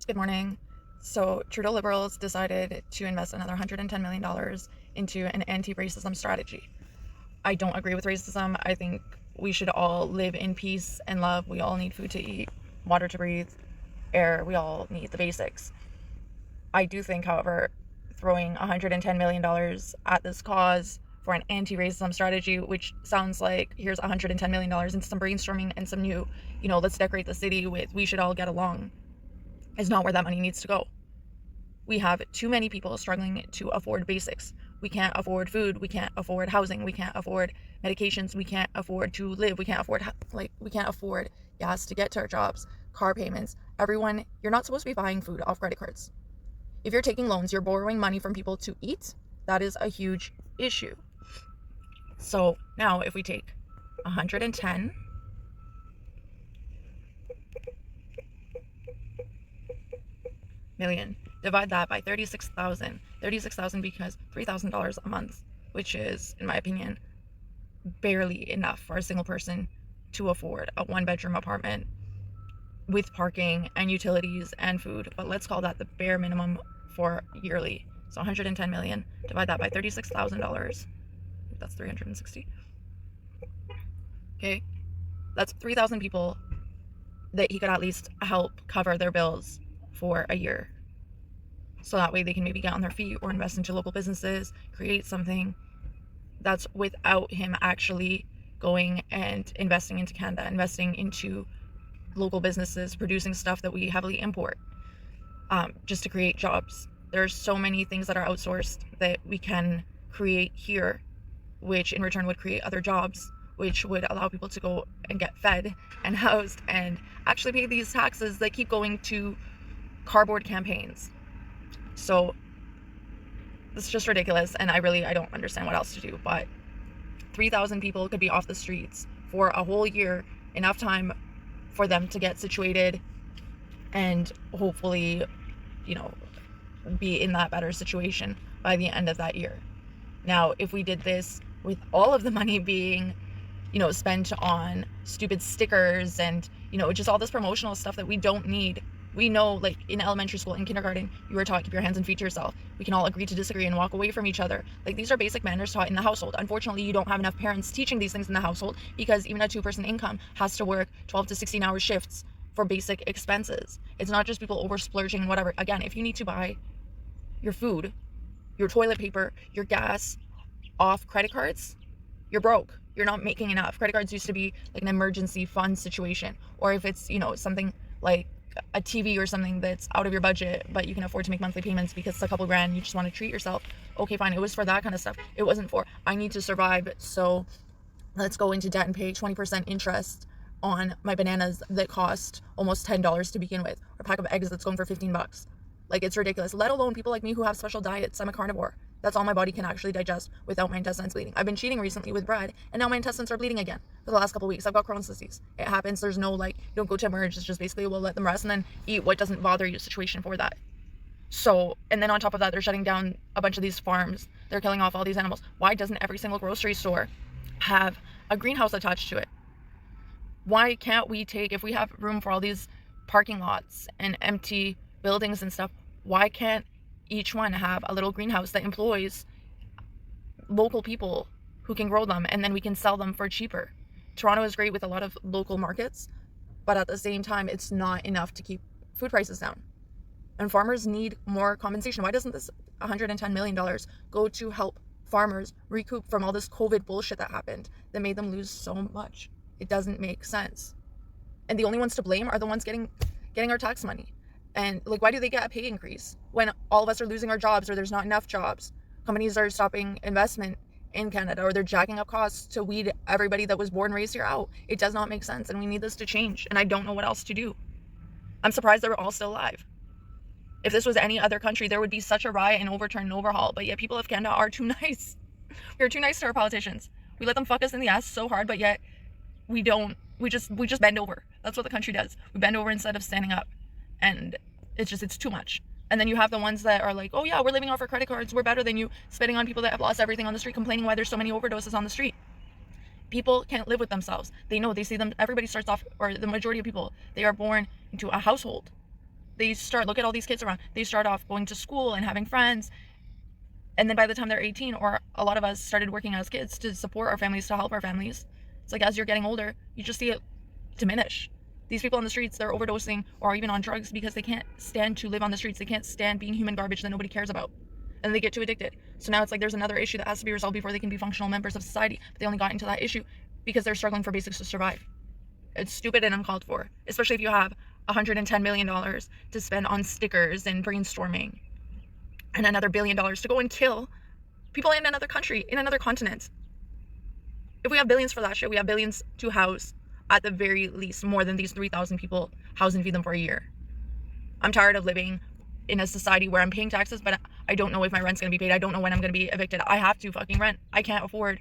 Good morning. So Trudeau Liberals decided to invest another $110 million into an anti-racism strategy. I don't agree with racism. I think we should all live in peace and love. We all need food to eat, water to breathe, air. We all need the basics. I do think, however, throwing $110 million at this cause for an anti-racism strategy, which sounds like here's $110 million into some brainstorming and some new, let's decorate the city with we should all get along, is not where that money needs to go. We have too many people struggling to afford basics. We can't afford food. We can't afford housing. We can't afford medications. We can't afford to live. We can't afford gas to get to our jobs, car payments. Everyone, you're not supposed to be buying food off credit cards. If you're taking loans, you're borrowing money from people to eat. That is a huge issue. So now if we take 110 million, divide that by 36,000 because $3,000 a month, which is, in my opinion, barely enough for a single person to afford a one-bedroom apartment with parking and utilities and food. But let's call that the bare minimum for yearly. So 110 million, divide that by $36,000. That's 360. Okay, that's 3,000 people that he could at least help cover their bills for a year. So that way they can maybe get on their feet or invest into local businesses, create something that's without him actually going and investing into Canada, investing into local businesses, producing stuff that we heavily import, just to create jobs. There's so many things that are outsourced that we can create here, which in return would create other jobs, which would allow people to go and get fed and housed and actually pay these taxes that keep going to cardboard campaigns. So this is just ridiculous, and I don't understand what else to do. But 3,000 people could be off the streets for a whole year, enough time for them to get situated and hopefully, be in that better situation by the end of that year. Now, if we did this with all of the money being, spent on stupid stickers and, just all this promotional stuff that we don't need. We know, like in elementary school, in kindergarten, you were taught keep your hands and feet to yourself. We can all agree to disagree and walk away from each other. Like, these are basic manners taught in the household. Unfortunately, you don't have enough parents teaching these things in the household because even a two-person income has to work 12 to 16-hour shifts for basic expenses. It's not just people over splurging, whatever. Again, if you need to buy your food, your toilet paper, your gas off credit cards, you're broke. You're not making enough. Credit cards used to be like an emergency fund situation, or if it's, something like a TV or something that's out of your budget, but you can afford to make monthly payments because it's a couple grand, you just want to treat yourself. Okay, fine. It was for that kind of stuff. It wasn't for, I need to survive, so let's go into debt and pay 20% interest on my bananas that cost almost $10 to begin with, or a pack of eggs that's going for $15. Like, it's ridiculous. Let alone people like me who have special diets. I'm a carnivore. That's all my body can actually digest without my intestines bleeding. I've been cheating recently with bread, and now my intestines are bleeding again for the last couple of weeks. I've got Crohn's disease. It happens. There's no, you don't go to emerge. It's just basically, we'll let them rest and then eat what doesn't bother you situation for that. So, and then on top of that, they're shutting down a bunch of these farms. They're killing off all these animals. Why doesn't every single grocery store have a greenhouse attached to it? Why can't we if we have room for all these parking lots and empty buildings and stuff, why can't each one have a little greenhouse that employs local people who can grow them, and then we can sell them for cheaper? Toronto is great with a lot of local markets, but at the same time, it's not enough to keep food prices down. And farmers need more compensation. Why doesn't this $110 million go to help farmers recoup from all this COVID bullshit that happened that made them lose so much? It doesn't make sense. And the only ones to blame are the ones getting our tax money. And why do they get a pay increase when all of us are losing our jobs, or there's not enough jobs? Companies are stopping investment in Canada, or they're jacking up costs to weed everybody that was born and raised here out. It does not make sense, and we need this to change, and I don't know what else to do. I'm surprised they're all still alive. If this was any other country, there would be such a riot and overturn and overhaul, but yet people of Canada are too nice. We are too nice to our politicians. We let them fuck us in the ass so hard, but yet we just bend over. That's what the country does. We bend over instead of standing up. And it's too much. And then you have the ones that are like, oh yeah, we're living off our credit cards, we're better than you, spitting on people that have lost everything on the street, complaining why there's so many overdoses on the street. People can't live with themselves. They see them, everybody starts off, or the majority of people, they are born into a household. look at all these kids around. They start off going to school and having friends. And then by the time they're 18, or a lot of us started working as kids to support our families, to help our families. It's like as you're getting older, you just see it diminish. These people on the streets, they're overdosing or even on drugs because they can't stand to live on the streets. They can't stand being human garbage that nobody cares about. And they get too addicted. So now it's like there's another issue that has to be resolved before they can be functional members of society. But they only got into that issue because they're struggling for basics to survive. It's stupid and uncalled for, especially if you have $110 million to spend on stickers and brainstorming, and another $1 billion to go and kill people in another country, in another continent. If we have billions for that shit, we have billions to house, at the very least, more than these 3,000 people, house and feed them for a year. I'm tired of living in a society where I'm paying taxes, but I don't know if my rent's going to be paid. I don't know when I'm going to be evicted. I have to fucking rent. I can't afford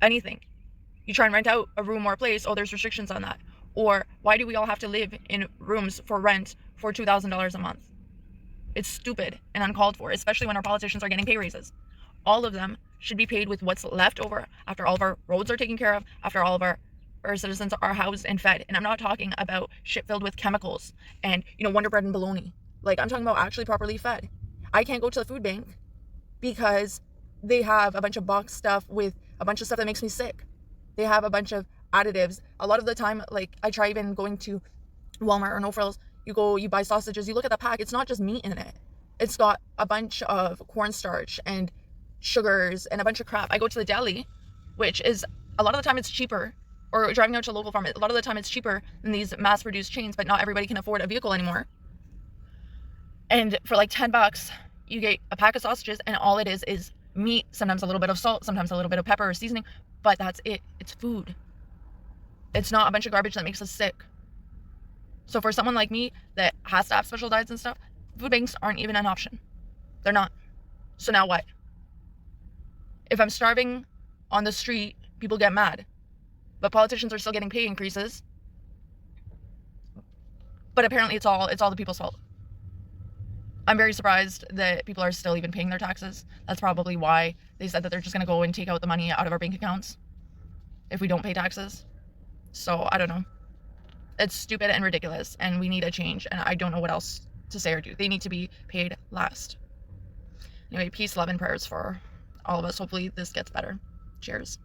anything. You try and rent out a room or a place, oh, there's restrictions on that. Or why do we all have to live in rooms for rent for $2,000 a month? It's stupid and uncalled for, especially when our politicians are getting pay raises. All of them should be paid with what's left over after all of our roads are taken care of, after all of our citizens are housed and fed. And I'm not talking about shit filled with chemicals and, Wonder Bread and bologna. Like, I'm talking about actually properly fed. I can't go to the food bank because they have a bunch of boxed stuff with a bunch of stuff that makes me sick. They have a bunch of additives. A lot of the time, like, I try even going to Walmart or No Frills, you buy sausages, you look at the pack, it's not just meat in it. It's got a bunch of cornstarch and sugars and a bunch of crap. I go to the deli, which is, a lot of the time it's cheaper, or driving out to a local farm, a lot of the time it's cheaper than these mass-produced chains, but not everybody can afford a vehicle anymore. And for like $10, you get a pack of sausages, and all it is meat, sometimes a little bit of salt, sometimes a little bit of pepper or seasoning, but that's it. It's food. It's not a bunch of garbage that makes us sick. So for someone like me that has to have special diets and stuff, food banks aren't even an option. They're not. So now what? If I'm starving on the street, people get mad. But politicians are still getting pay increases. But apparently it's all the people's fault. I'm very surprised that people are still even paying their taxes. That's probably why they said that they're just going to go and take out the money out of our bank accounts if we don't pay taxes. So I don't know. It's stupid and ridiculous, and we need a change, and I don't know what else to say or do. They need to be paid last. Anyway, peace, love, and prayers for all of us. Hopefully this gets better. Cheers.